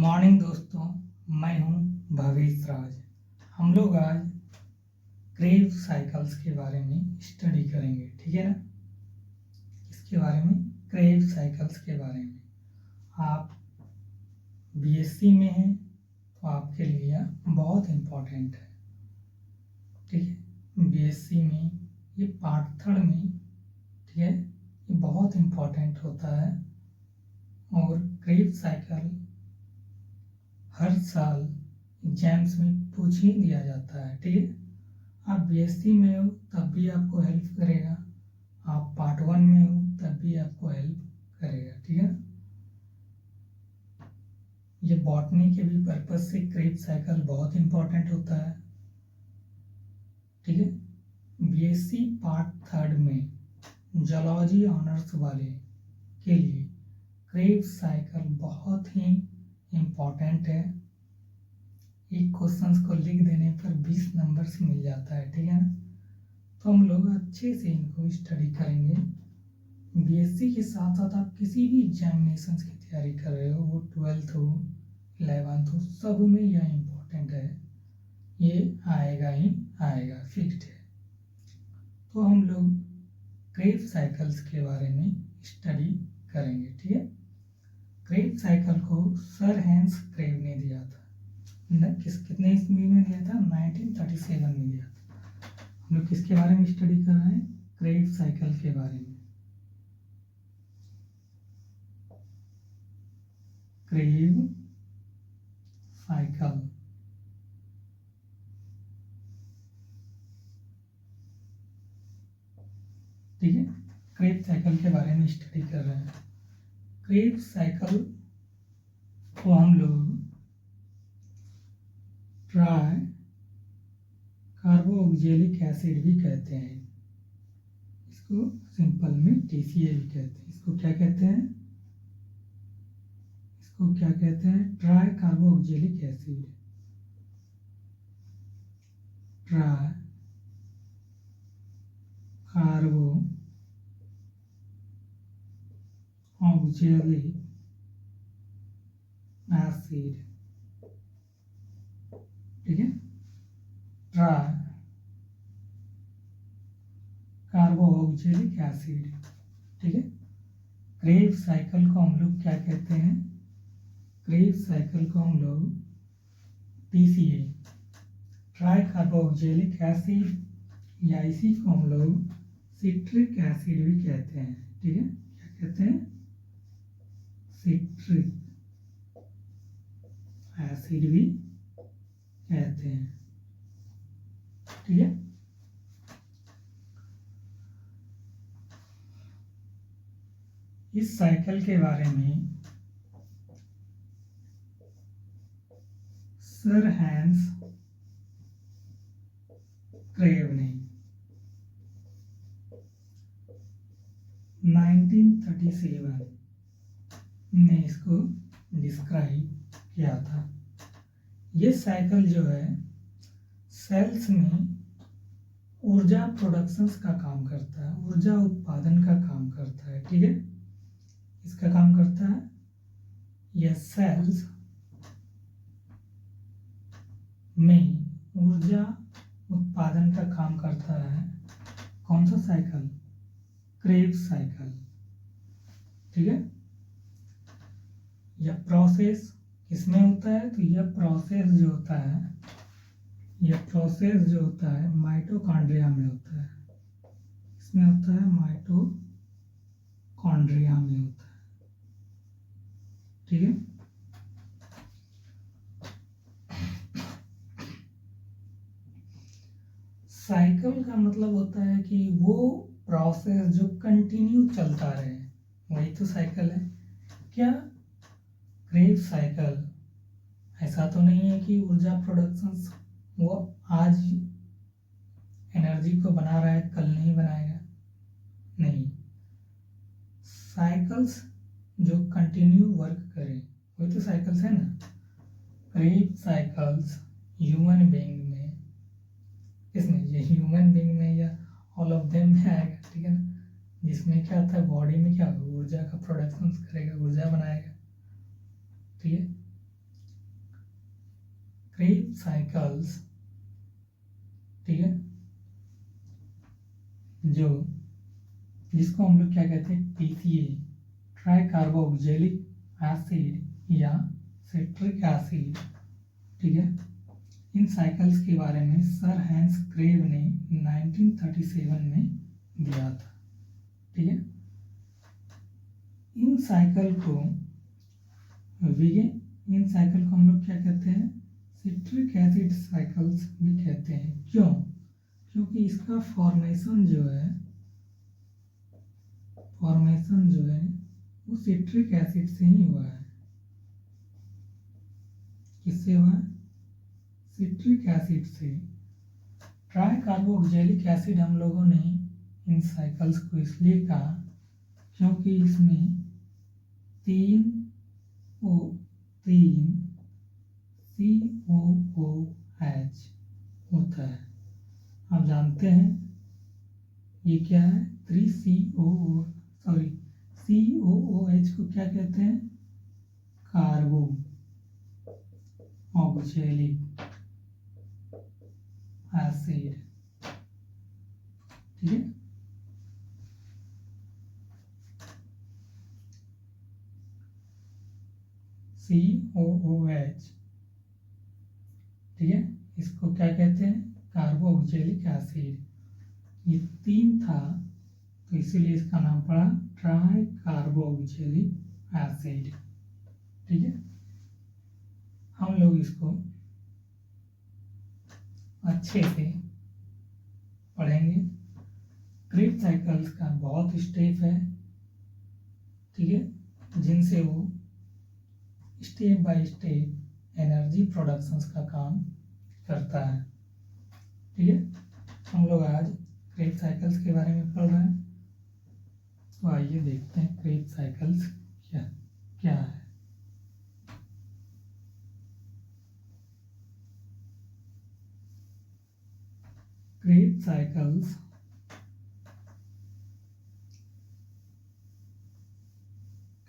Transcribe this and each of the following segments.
Morning दोस्तों, मैं हूं भवेश राज। हम लोग आज क्रेव साइकिल्स के बारे में स्टडी करेंगे, ठीक है ना। इसके बारे में, क्रेव साइकिल्स के बारे में। आप बीएससी में हैं तो आपके लिए यह बहुत इम्पोर्टेंट है, ठीक है। बीएससी में ये पार्ट थर्ड में, ठीक है, ये बहुत इम्पोर्टेंट होता है। और क्रेव साइकिल हर साल एग्जाम्स में पूछ ही दिया जाता है, ठीक है। आप बीएससी में हो तब भी आपको हेल्प करेगा, आप पार्ट 1 में हो तब भी आपको हेल्प करेगा, ठीक है। ये बॉटनी के भी पर्पज से क्रेव साइकिल बहुत इम्पोर्टेंट होता है, ठीक है। बीएससी पार्ट थर्ड में जूलॉजी ऑनर्स वाले के लिए क्रेव साइकिल बहुत ही इम्पोर्टेंट है। एक क्वेश्चंस को लिख देने पर 20 नंबर्स मिल जाता है, ठीक है ना। तो हम लोग अच्छे से इनको स्टडी करेंगे। बीएससी के साथ साथ आप किसी भी एग्जामिनेशंस की तैयारी कर रहे हो, वो 12th हो 11th हो, सब में यह इम्पोर्टेंट है। ये आएगा ही आएगा, फिक्स्ड है। तो हम लोग क्रेव साइकिल्स के बारे में स्टडी करेंगे, ठीक है। क्रेव साइकिल को सर हैंस क्रेव ने दिया था। कितने ईस्वी में दिया था? 1937 में दिया था। हम लोग किसके बारे में स्टडी कर रहे हैं? क्रेव साइकिल के बारे में। क्रेव साइकिल, ठीक है। क्रेव साइकिल के बारे में स्टडी कर रहे हैं। क्रेव साइकिल को हम लोग ट्राई कार्बोक्सिलिक एसिड भी कहते हैं। इसको सिंपल में टीसीए भी कहते हैं। इसको क्या कहते हैं? इसको क्या कहते हैं? Try carboxylic acid. Try carboxylic acid, ठीक है। ट्राई कार्बोक्सिलिक एसिड, ठीक है। क्रेव साइकिल को हम लोग क्या कहते हैं? क्रेव साइकिल को हम लोग टीसीए, ट्राई कार्बोक्सिलिक एसिड, या इसी को हम लोग सिट्रिक एसिड भी कहते हैं, ठीक है। क्या कहते हैं? सिट्रिक एसिड भी कहते हैं, ठीक है। इस साइकिल के बारे में सर हैंस क्रेव ने 1937 में इसको डिस्क्राइब किया था। ये साइकिल जो है सेल्स में ऊर्जा प्रोडक्शंस का काम करता है, ऊर्जा उत्पादन का काम करता है, ठीक है। इसका काम करता है। यह सेल्स में ऊर्जा उत्पादन का काम करता है। कौन सा साइकिल? क्रेव साइकिल, ठीक है। यह प्रोसेस किसमें होता है? तो यह प्रोसेस जो होता है माइटोकॉन्ड्रिया में होता है। इसमें होता है माइटोकॉन्ड्रिया में होता है, ठीक है। साइकिल का मतलब होता है कि वो प्रोसेस जो कंटिन्यू चलता रहे, वही तो साइकिल है। क्या क्रेव साइकिल ऐसा तो नहीं है कि ऊर्जा प्रोडक्शंस वो आज एनर्जी को बना रहा है, कल नहीं बनाएगा? नहीं, साइकिल्स जो कंटिन्यू वर्क करे वही तो साइकिल्स है ना। क्रेव साइकिल्स ह्यूमन बीइंग में, इसमें ये ह्यूमन बीइंग में या ऑल ऑफ देम में आएगा, ठीक है ना। जिसमें क्या होता है, बॉडी में क्या होगा, ऊर्जा का प्रोडक्शन करेगा, ऊर्जा बनाएगा, ठीक है। क्रेब्स साइकिल्स, ठीक है, जो जिसको हम लोग क्या कहते हैं, TCA, ट्राई कार्बोक्सिलिक एसिड या सिट्रिक एसिड, ठीक है। इन साइकिल्स के बारे में सर हैंस क्रेब ने 1937 में दिया था, ठीक है। इन साइकिल को हम लोग क्या कहते हैं, सिट्रिक एसिड साइकिल्स भी कहते हैं। क्यों? क्योंकि इसका फॉर्मेशन जो है वो सिट्रिक एसिड से ही हुआ है। किससे हुआ है? सिट्रिक एसिड से। ट्राई कार्बोक्सिलिक एसिड हम लोगों ने इन साइकिल्स को इसलिए कहा क्योंकि इसमें 3 COOH होता है। आप जानते हैं ये क्या है? 3COOH को क्या कहते हैं? कार्बो ऑक्सैलिक एसिड, ठीक है। COOH, ठीक है, इसको क्या कहते हैं? कार्बो ऑक्सैलिक एसिड। ये 3 था तो इसीलिए इसका नाम पड़ा ट्राई कार्बो ऑक्सैलिक एसिड, ठीक है। हम लोग इसको अच्छे से पढ़ेंगे। क्रेब साइकिल्स का बहुत स्टेप है, ठीक है, जिनसे वो step by step energy productions का काम करता है, ठीक है। हम लोग आज क्रेब साइकिल्स के बारे में पढ़ रहे हैं, तो आइए देखते हैं क्रेब साइकिल्स क्या है। क्रेब साइकिल्स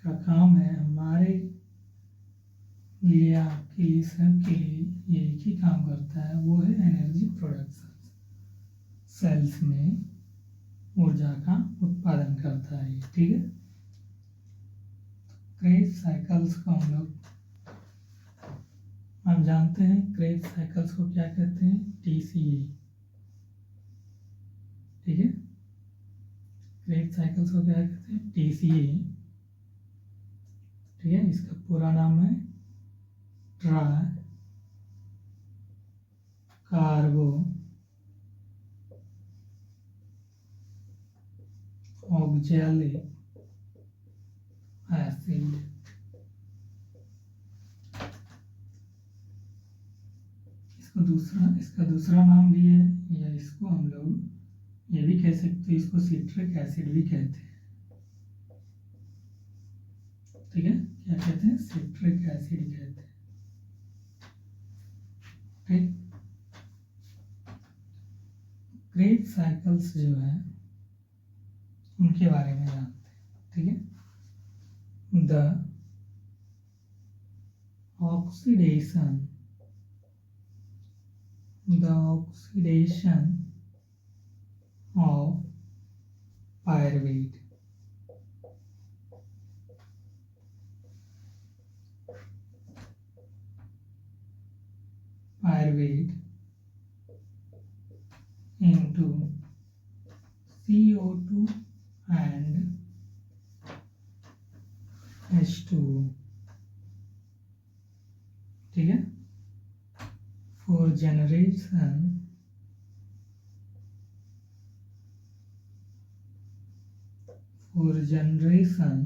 का काम है हमारे लिए, आपके लिए, सबके लिए ये एक ही काम करता है, वो है एनर्जी प्रोडक्शन। सेल्स में ऊर्जा का उत्पादन करता है, ठीक है। क्रेब साइकिल्स को हम लोग आप जानते हैं, क्रेब साइकिल्स को क्या कहते हैं? TCA, ठीक है। क्रेब साइकिल्स को क्या कहते हैं? TCA, ठीक है। इसका पूरा नाम है ट्राई कार्बो ऑक्सैलिक एसिड, इसका दूसरा नाम भी है, या इसको हम लोग ये भी कह सकते हैं, इसको सिट्रिक एसिड भी कहते हैं, ठीक है। क्या कहते हैं? सिट्रिक एसिड कहते हैं, ठीक। क्रेब साइकिल्स जो है उनके बारे में जानते हैं, ठीक है। The oxidation of pyruvate into CO2 and H2O, ठीक है, for generation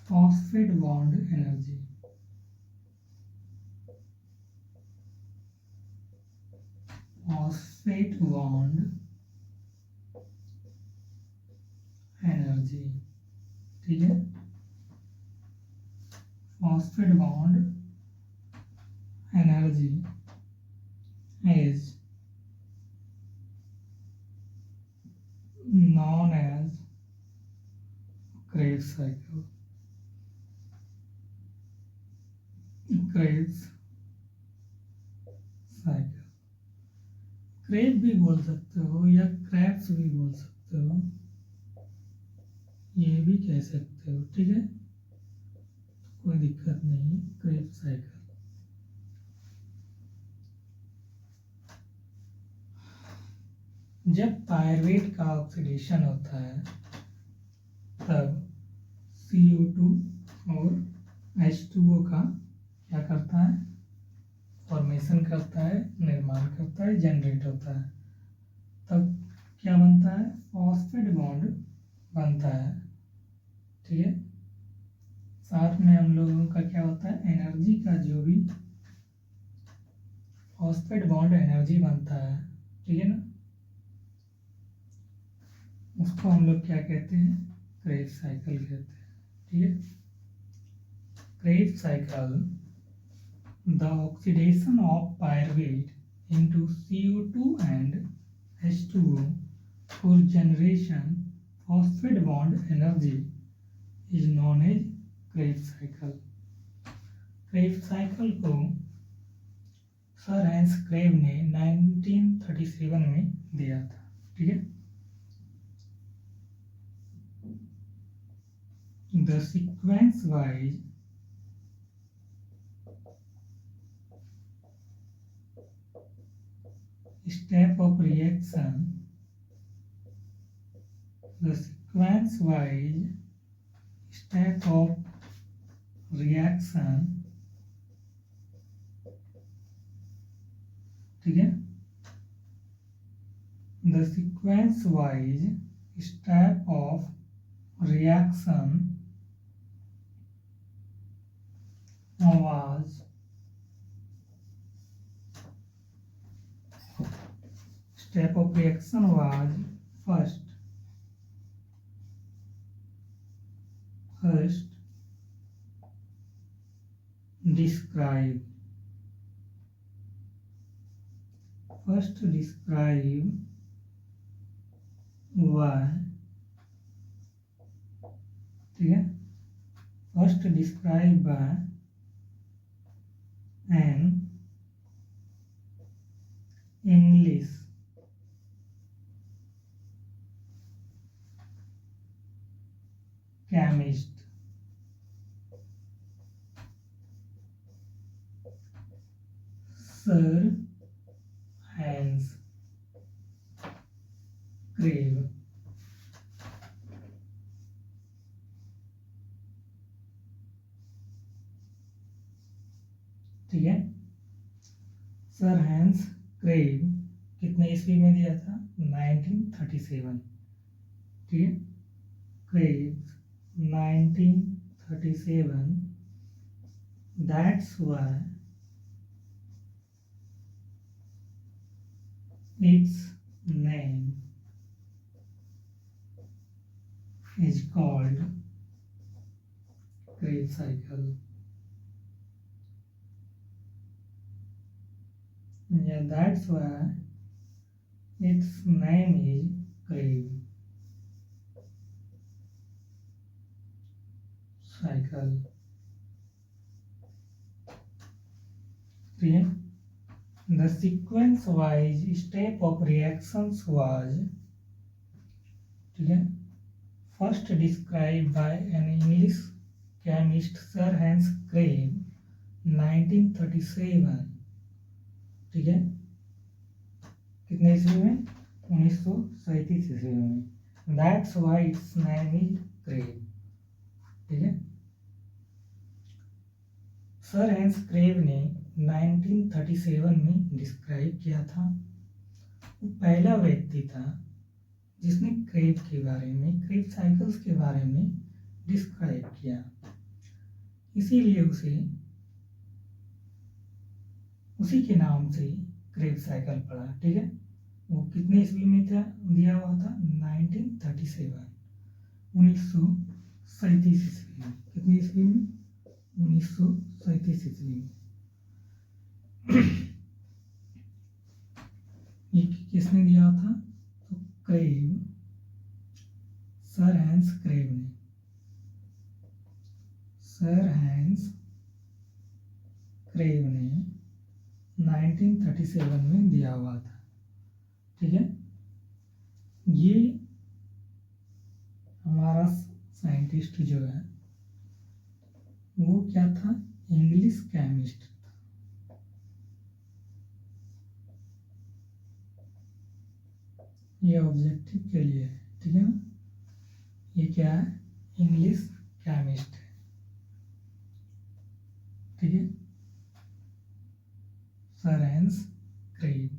phosphate bond energy, ठीक है। phosphate bond energy is known as Krebs cycle. Krebs cycle. Crepe भी बोल सकते हो या क्रैप्स भी बोल सकते हो, ये भी कह सकते हो, ठीक है, कोई दिक्कत नहीं है। Krebs cycle. जब पायरुवेट का ऑक्सीडेशन होता है तब CO2 और H2O का क्या करता है, फॉर्मेशन करता है, निर्माण करता है, जनरेट होता है। तब क्या बनता है, फॉस्फेट बॉन्ड बनता है, ठीक है। साथ में हम लोगों का क्या होता है, एनर्जी का जो भी फॉस्फेट बॉन्ड एनर्जी बनता है, ठीक है ना, उसको हम लोग क्या कहते हैं, क्रेब साइकिल कहते हैं, ठीक है। Krebs cycle, the oxidation of pyruvate into CO2 and H2O for generation phosphate bond energy is known as Krebs cycle. Krebs cycle को सर हैंस क्रेब ने 1937 में दिया था, ठीक है। The sequence wise step of reaction, the sequence wise step of reaction, ठीक है, the sequence wise step of reaction was first describe why, ठीक है, first described by an English chemist, Sir Hans Crave, ठीक है। Sir hence crave कितने ईस्वी में दिया था, 1937, ठीक है। Crave 1937, that's why its name is called crave cycle. Yeah, that's why its name is crave cycle, ठीक है। The sequence wise step of reactions was, ठीक है, first described by an English chemist Sir Hans Crave 1937, ठीक है, कितने ईस्वी में, 1937 ईस्वी में। That's why its name is Crave, ठीक है। सर हैंस क्रेव ने 1937 में डिस्क्राइब किया था। वो पहला व्यक्ति था जिसने क्रेव के बारे में, क्रेव साइकिल्स के बारे में डिस्क्राइब किया, इसीलिए उसी के नाम से क्रेव साइकिल पड़ा, ठीक है। वो कितने ईस्वी में था, दिया हुआ था 1937, 1937 ईस्वी में। कितने ईस्वी में, 1937 ईस्वी में। ये किसने दिया था, तो क्रेव, सर हैंस क्रेव ने, सर हैंस क्रेव ने 1937 में दिया हुआ था। ठीक है, ये हमारा साइंटिस्ट जो है वो क्या था, इंग्लिश केमिस्ट था। ये ऑब्जेक्टिव के लिए है, ठीक है ना। ये क्या है, इंग्लिश केमिस्ट है, ठीक है, सोरेंस क्रेब।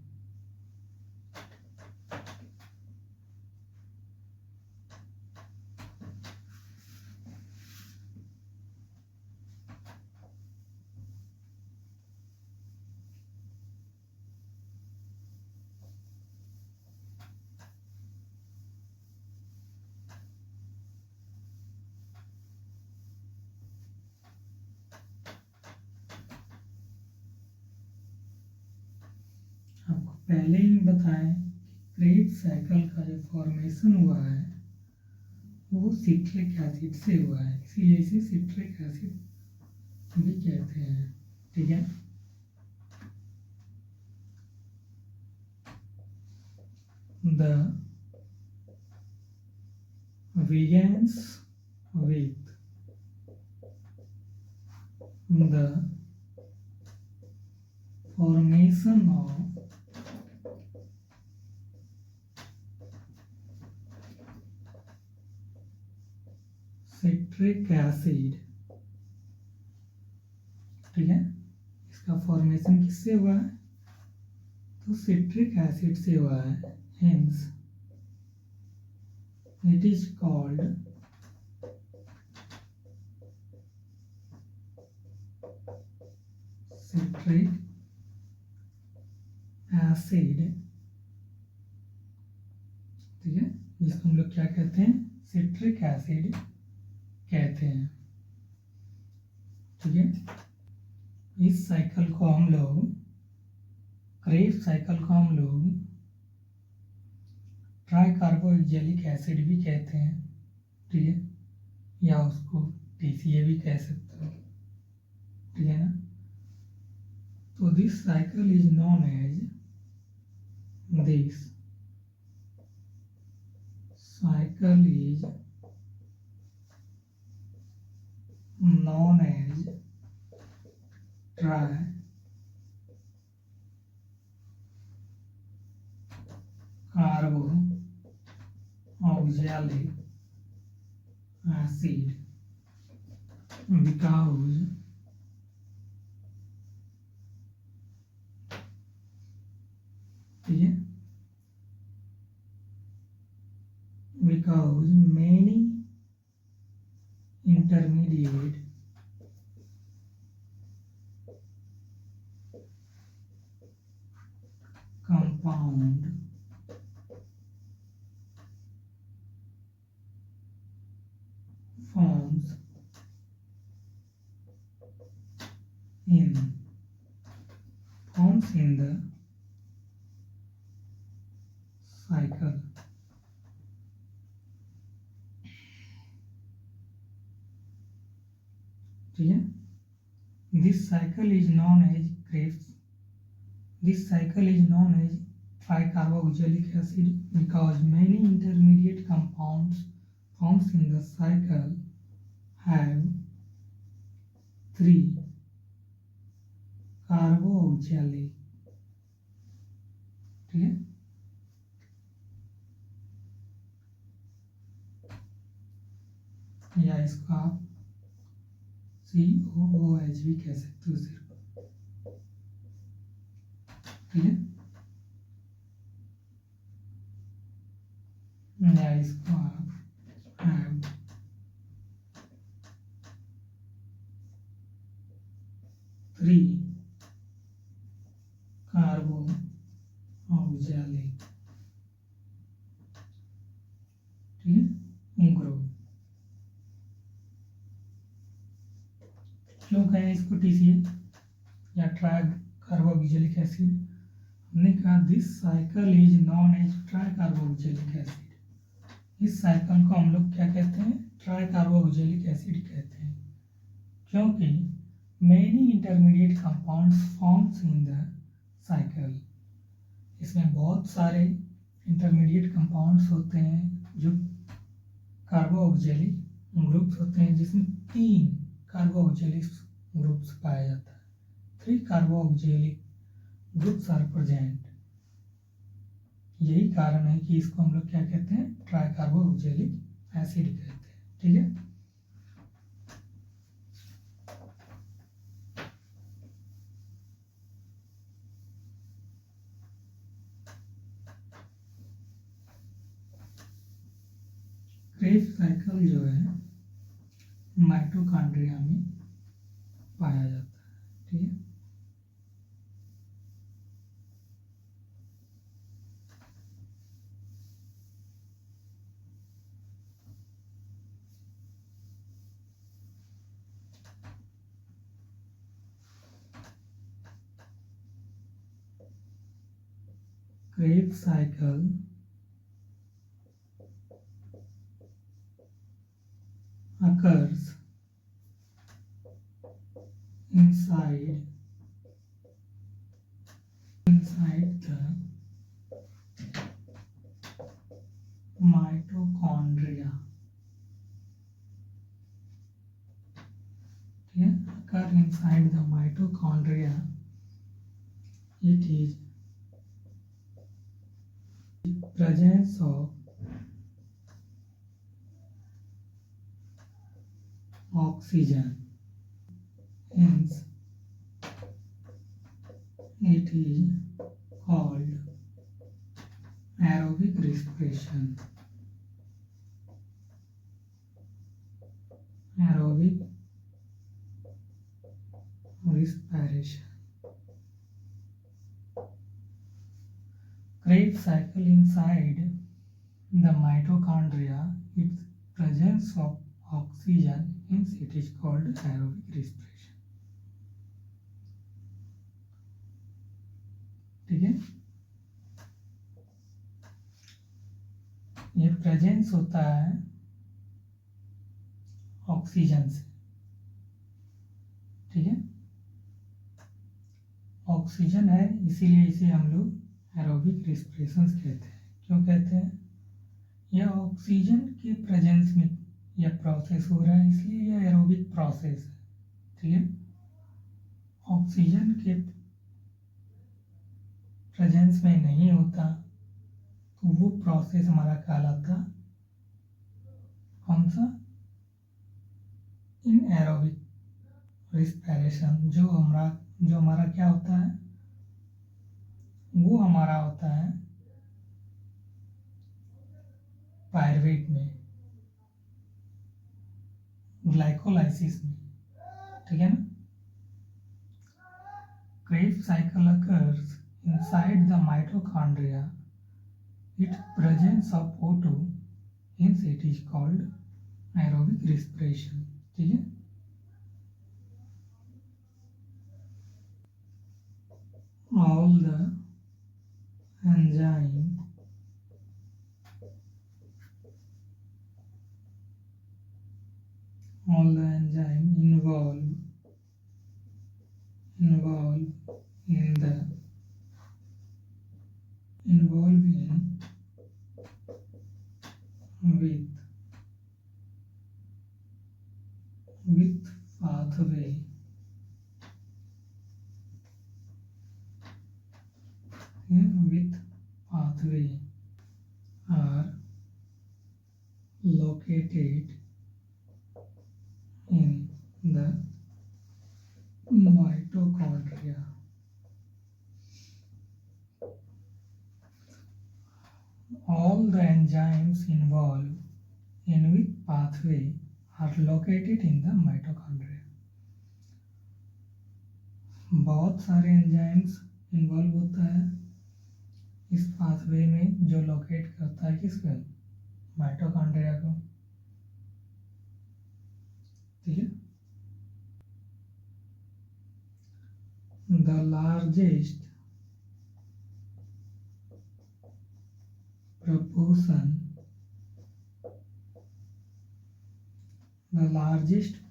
आपको पहले ही बताएं कि क्रेब साइकिल का जो फॉर्मेशन हुआ है वो सिट्रिक एसिड से हुआ है, इसीलिए इसे सिट्रिक एसिड भी कहते हैं। ठीक है, the begins with the formation of citric acid। ठीक है, इसका फॉर्मेशन किससे हुआ है, तो सिट्रिक एसिड से हुआ है। Hence it is called citric acid। ठीक है, जिसको हम लोग क्या कहते हैं, सिट्रिक एसिड कहते हैं। ठीक है, इस साइकिल को हम लोग, क्रेब साइकिल को हम लोग ट्राइकार्बोक्सिलिक एसिड भी कहते हैं। ठीक है, या उसको TCA भी कह सकते हो। ठीक है ना, तो this cycle is known as tricarboxylic acid because many intermediate compound forms in the cycle। ठीक है, this cycle is known as tricarboxylic acid because many intermediate compounds forms in the cycle have 3 carboxylic. ठीक है, या इसको आप COOH भी कह सकते हो सिर्फ। ठीक है, या इसको आप have 3 कार्बोक्सिलिक। ठीक है, ग्रुप। क्यों कहें इसको TCA या ट्राइकार्बोक्सिलिक एसिड? हमने कहा this cycle is known as tricarboxylic acid. इस साइकिल को हम लोग क्या कहते हैं, ट्राइकार्बोक्सिलिक एसिड कहते हैं, क्योंकि many intermediate compounds forms in the cycle. इसमें बहुत सारे इंटरमीडिएट कंपाउंड्स होते हैं जो कार्बोक्सिलिक ग्रुप्स होते हैं, जिसमें 3 कार्बोक्सिलिक ग्रुप्स पाया जाता है। 3 कार्बोक्सिलिक ग्रुप्स आर प्रेजेंट। यही कारण है कि इसको हम लोग क्या कहते हैं, ट्राइकार्बोक्सिलिक एसिड कहते हैं। ठीक है, क्रेब्स साइकिल जो है माइटोकॉन्ड्रिया में पाया जाता है। ठीक है, Krebs cycle occurs inside the mitochondria. ठीक है, occur inside the mitochondria. It is presence of oxygen, hence it is called aerobic respiration. Aerobic respiration. Krebs cycle inside the mitochondria. Its presence of oxygen, hence it is called aerobic respiration. ठीक है, ये presence होता है oxygen से। ठीक है, oxygen है, इसीलिए इसे हम लोग एरोबिक रेस्पिरेशन कहते हैं। क्यों कहते हैं, यह ऑक्सीजन के प्रेजेंस में यह प्रोसेस हो रहा है, इसलिए यह एरोबिक प्रोसेस है। ठीक है, ऑक्सीजन के प्रेजेंस में नहीं होता तो वो प्रोसेस हमारा कहलाता कौन सा, इनएरोबिक रिस्पिरेशन। जो हमारा क्या होता है, वो हमारा होता है पायरुवेट में, ग्लाइकोलाइसिस में। ठीक है ना, Krebs cycle occurs inside the mitochondria. Its presence of O2, hence it is called aerobic respiration. ठीक है, all the enzyme involved with pathway are located in the mitochondria. All the enzymes involved in which pathway are located in the mitochondria. बहुत सारे enzymes involve होता है इस pathway में, जो locate करता है किसको, माइटोकॉन्ड्रिया को। ठीक है, the largest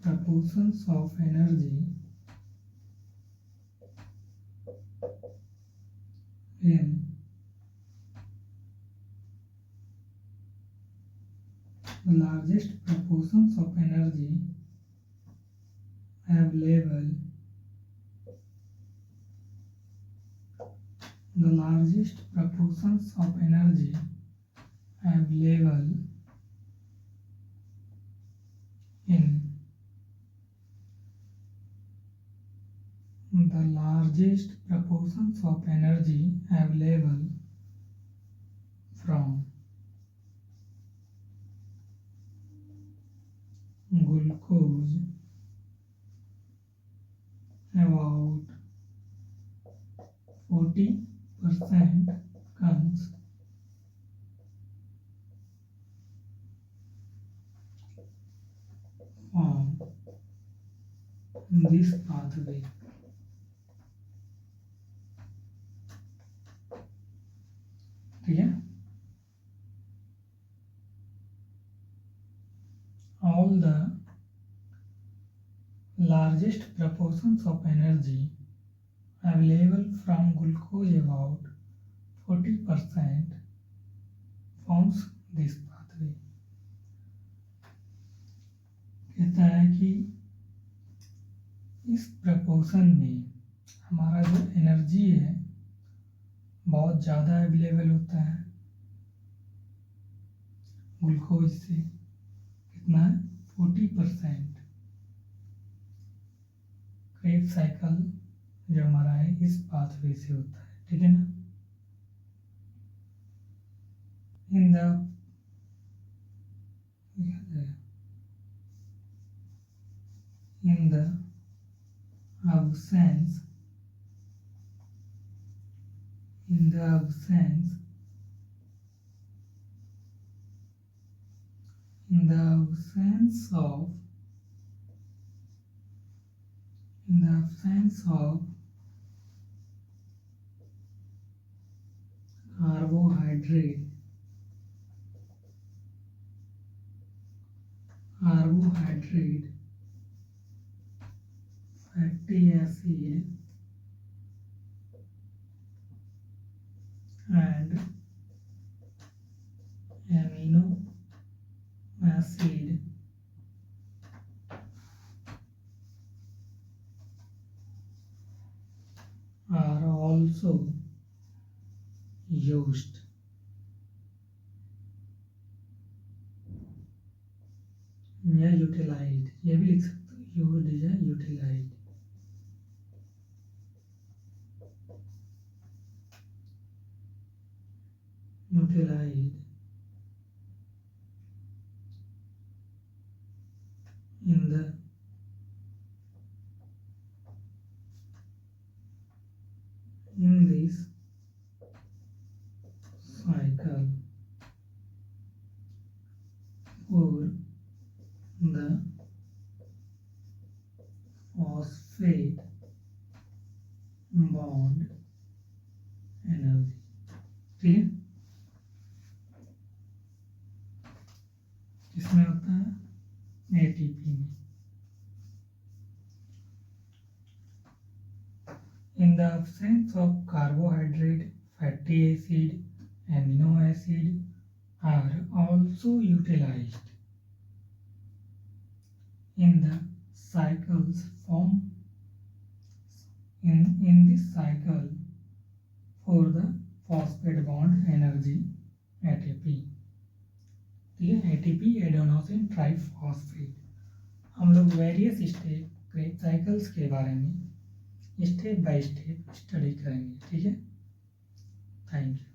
proportions of energy in the largest proportions of energy available, the largest proportions of energy available in the largest proportions of energy available from glucose about 40% comes from this pathway. ठीक है? All the largest proportions of energy available from glucose about 40% forms this pathway. कहता है कि इस proportion में हमारा जो energy है बहुत ज़्यादा अवेलेबल होता है ग्लूकोज से। कितना है? 40%। क्रेब्स साइकिल जो हमारा है इस पाथवे से होता है, ठीक है ना। In the absence of carbohydrate, fatty acid and amino acid are also used या यूटिलाइज्ड, ये भी लिख सकते हो, यूज्ड या utilised. Utilised in this cycle for the phosphate bond energy, ठीक है। किसमें होता है? एटीपी में। In the absence of carbohydrate, fatty acid, amino acid are also utilized in the cycles form in this cycle for the phosphate bond energy ATP, ठीक है। ATP adenosine triphosphate. हम लोग वेरियस स्टेप क्रेब साइकिल्स के बारे में step by step study करेंगे, ठीक है। Thank you.